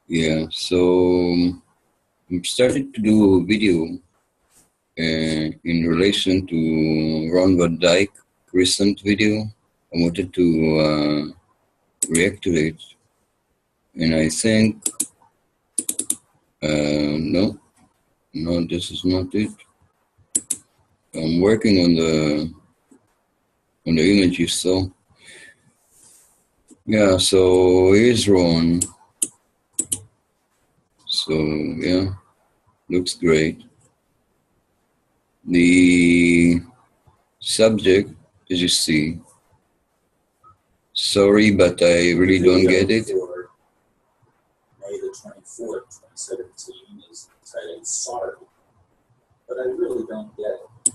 Yeah, so I started to do a video in relation to Ron Van Dyke recent video. I wanted to react to it, and I think no, this is not it. I'm working on the image you saw. Yeah, so here's Ron. So yeah, looks great. The subject, as you see, sorry, but I really don't get it. May the 24th, 2017 is titled Sorry, but I really don't get it.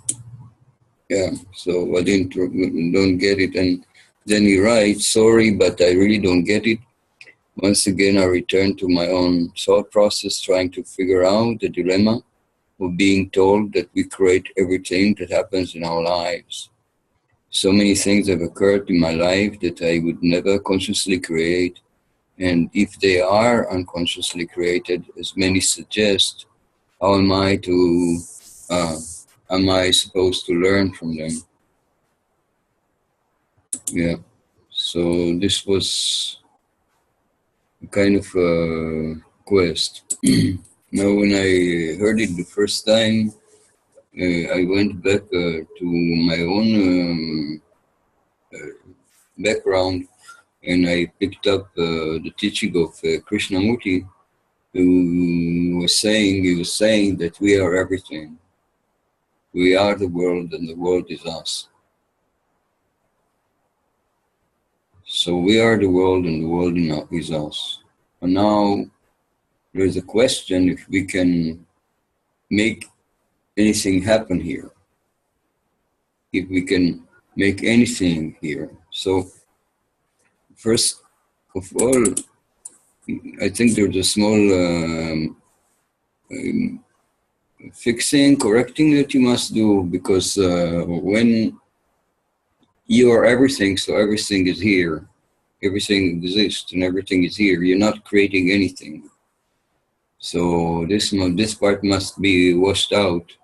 Yeah, so I don't get it, and then he writes, sorry, but I really don't get it. Once again, I return to my own thought process, trying to figure out the dilemma of being told that we create everything that happens in our lives. So many things have occurred in my life that I would never consciously create, and if they are unconsciously created, as many suggest, how am I supposed to learn from them? Yeah. So this was a kind of a quest. Now, when I heard it the first time, I went back to my own background, and I picked up the teaching of Krishnamurti, who was saying that we are everything. We are the world, and the world is us. So we are the world, and the world is us. And now there's a question if we can make anything happen here. If we can make anything here. So first of all, I think there's a small correcting that you must do, because when you are everything, so everything is here. Everything exists and everything is here. You're not creating anything. So this part must be washed out.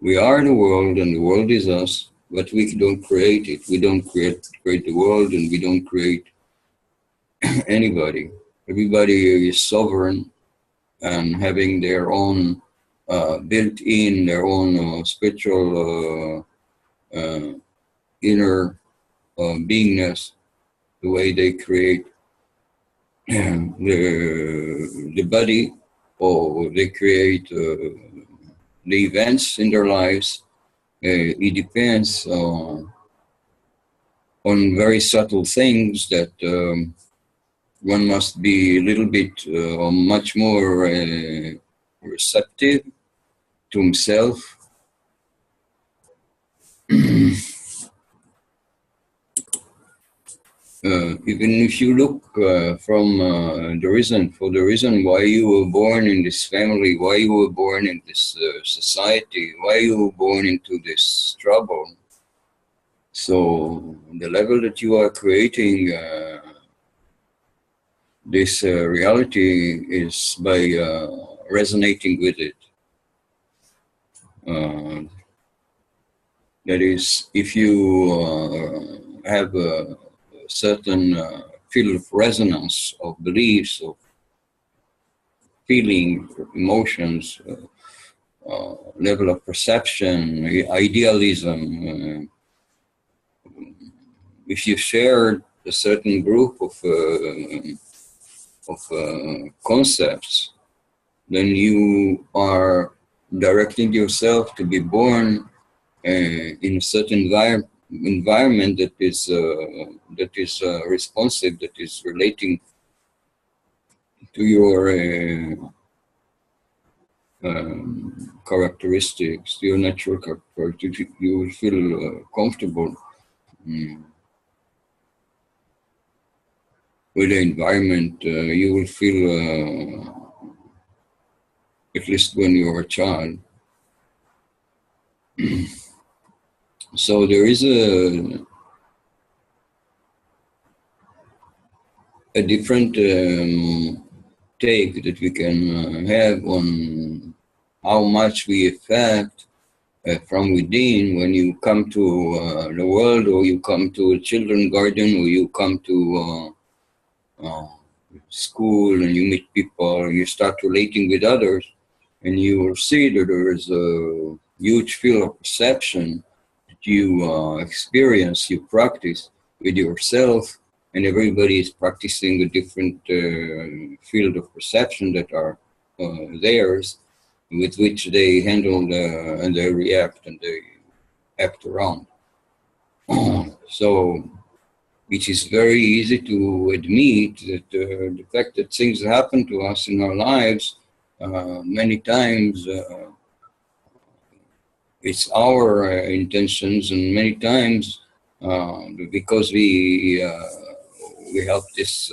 We are the world and the world is us, but we don't create it. We don't create the world, and we don't create anybody. Everybody is sovereign and having their own built-in, their own spiritual inner beingness, the way they create the body, or they create the events in their lives. It depends on very subtle things that one must be a little bit or much more receptive to himself. Even if you look from the reason why you were born in this family, why you were born in this society, why you were born into this trouble. So the level that you are creating this reality is by resonating with it. That is, if you have a certain field of resonance of beliefs, of feeling, emotions, level of perception, idealism, if you share a certain group of concepts, then you are directing yourself to be born in a certain environment that is responsive, that is relating to your characteristics, your natural characteristics. You will feel comfortable with the environment. You will feel, at least when you're a child. So there is a different take that we can have on how much we affect from within when you come to the world, or you come to a children's garden, or you come to school and you meet people, and you start relating with others, and you will see that there is a huge field of perception that you experience, you practice with yourself, and everybody is practicing a different field of perception that are theirs, with which they handle and they react and they act around. So it is very easy to admit that the fact that things happen to us in our lives many times it's our intentions, and many times because we help this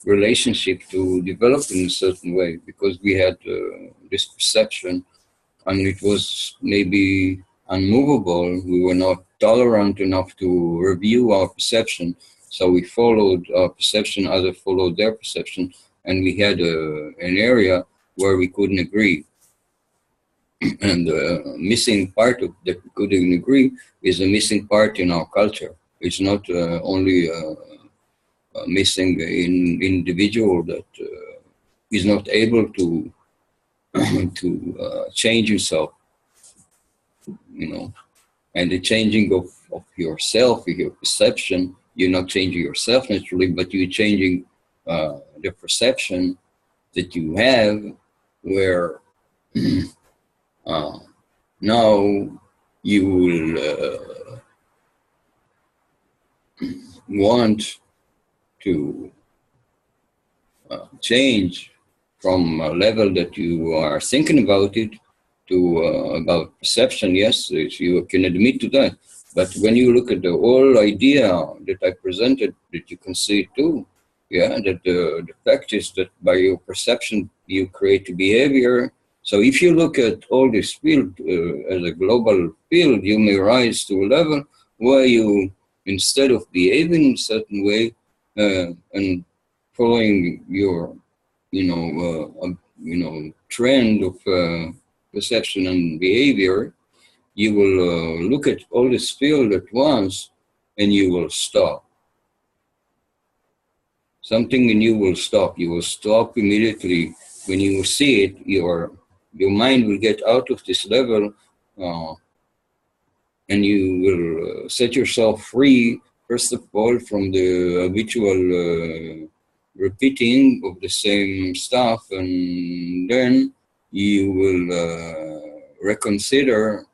relationship to develop in a certain way, because we had this perception, and it was maybe unmovable. We were not tolerant enough to review our perception, so we followed our perception, others followed their perception, and we had an area where we couldn't agree. And the missing part of that we couldn't agree is a missing part in our culture. It's not only missing in individual that is not able to to change himself, and the changing of yourself, your perception. You're not changing yourself naturally, but you're changing the perception that you have, where now you will want to change from a level that you are thinking about it to about perception. Yes, you can admit to that. But when you look at the whole idea that I presented, that you can see too, that the fact is that by your perception you create a behavior. So if you look at all this field as a global field, you may rise to a level where you, instead of behaving in a certain way and following your, trend of perception and behavior, you will look at all this field at once, and you will stop. Something in you will stop. You will stop immediately when you see it. Your mind will get out of this level, and you will set yourself free, first of all, from the habitual repeating of the same stuff, and then you will reconsider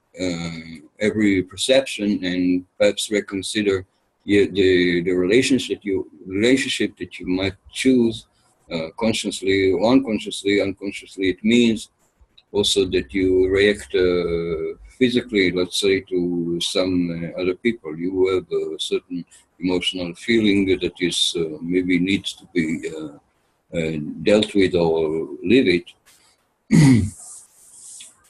every perception, and perhaps reconsider the relationship that you might choose consciously or unconsciously. Unconsciously, it means also that you react physically, let's say, to some other people. You have a certain emotional feeling that is maybe needs to be dealt with or live it.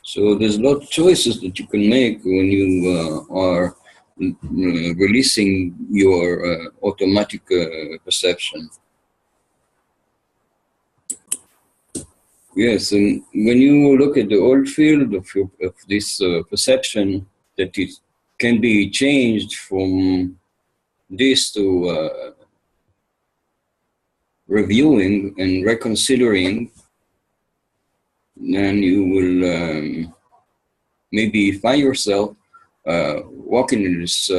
So there's a lot of choices that you can make when you are releasing your automatic perception. Yes, and when you look at the old field of this perception, that it can be changed from this to reviewing and reconsidering, then you will maybe find yourself walking in this,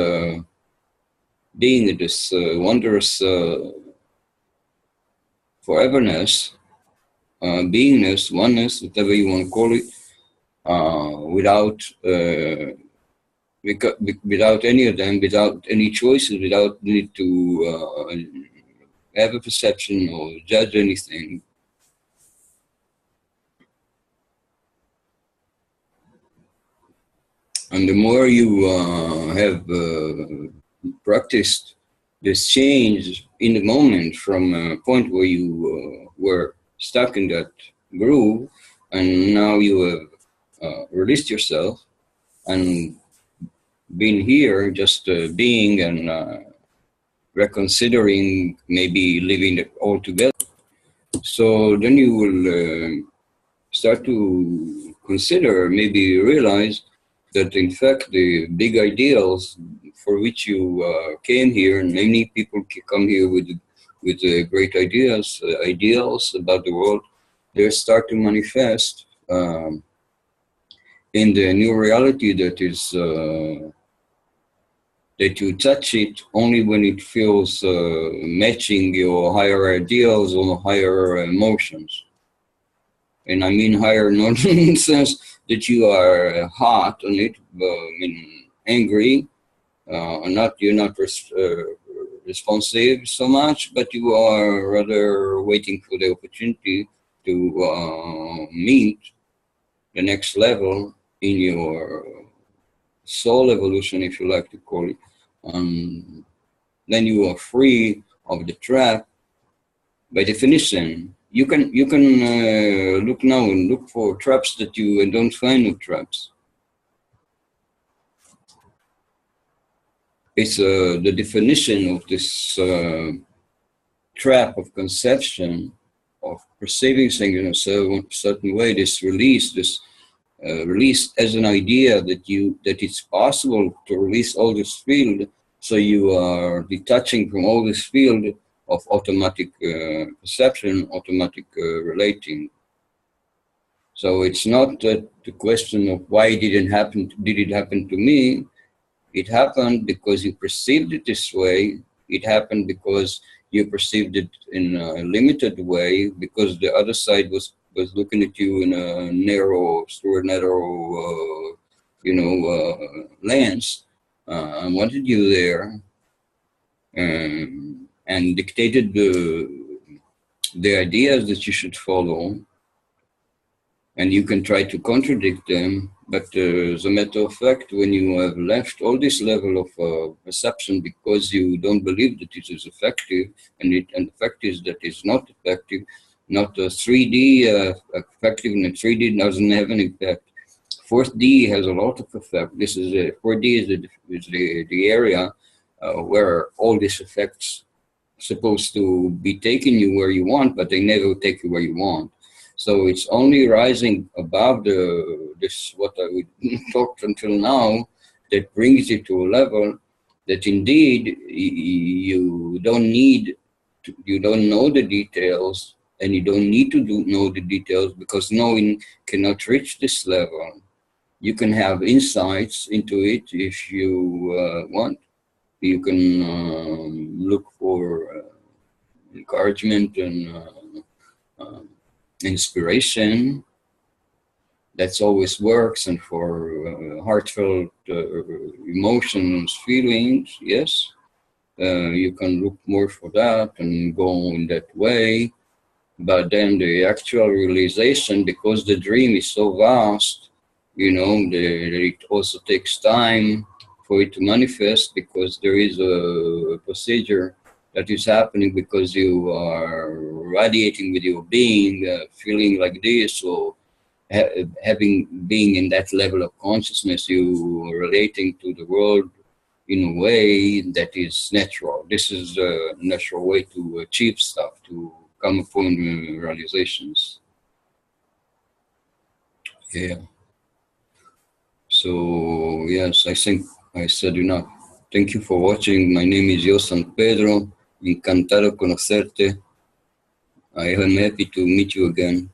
being in this wondrous foreverness, beingness, oneness, whatever you want to call it, without any of them, without any choices, without need to have a perception or judge anything. And the more you have practiced this change in the moment, from a point where you were stuck in that groove, and now you have released yourself and been here, just being and reconsidering maybe living it all together. So then you will start to consider, maybe realize that in fact the big ideals for which you came here, and many people come here with great ideals about the world, they start to manifest in the new reality that is that you touch it only when it feels matching your higher ideals or higher emotions. And I mean higher not in the sense that you are hot on it, I mean angry, you're not responsive so much, but you are rather waiting for the opportunity to meet the next level in your soul evolution, if you like to call it. Then you are free of the trap. By definition, you can look now and look for traps that you don't find no traps. It's the definition of this trap of conception, of perceiving things in a certain way. This release as an idea that it's possible to release all this field, so you are detaching from all this field of automatic perception, automatic relating. So it's not the question of why did it happen to me. It happened because you perceived it this way. It happened because you perceived it in a limited way, because the other side was looking at you in a narrow lens, wanted you there, and dictated the ideas that you should follow, and you can try to contradict them. But as a matter of fact, when you have left all this level of perception because you don't believe that it is effective, and the fact is that it's not effective, not 3D effective, and 3D doesn't have an impact. 4D has a lot of effect. 4D is the area where all these effects supposed to be taking you where you want, but they never take you where you want. So it's only rising above this what I talked until now that brings you to a level that indeed you don't know the details, and you don't need to know the details, because knowing cannot reach this level. You can have insights into it if you want. You can look for encouragement and inspiration. That's always works, and for heartfelt emotions, feelings, yes, you can look more for that and go in that way. But then the actual realization, because the dream is so vast, it also takes time for it to manifest, because there is a procedure that is happening because you are radiating with your being, feeling like this, or being in that level of consciousness, you are relating to the world in a way that is natural. This is a natural way to achieve stuff, to come upon realizations. Yeah. So, yes, I think I said enough. Thank you for watching. My name is Yo San Pedro. Encantado conocerte. I am happy to meet you again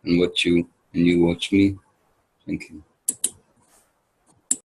and watch you, and you watch me. Thank you.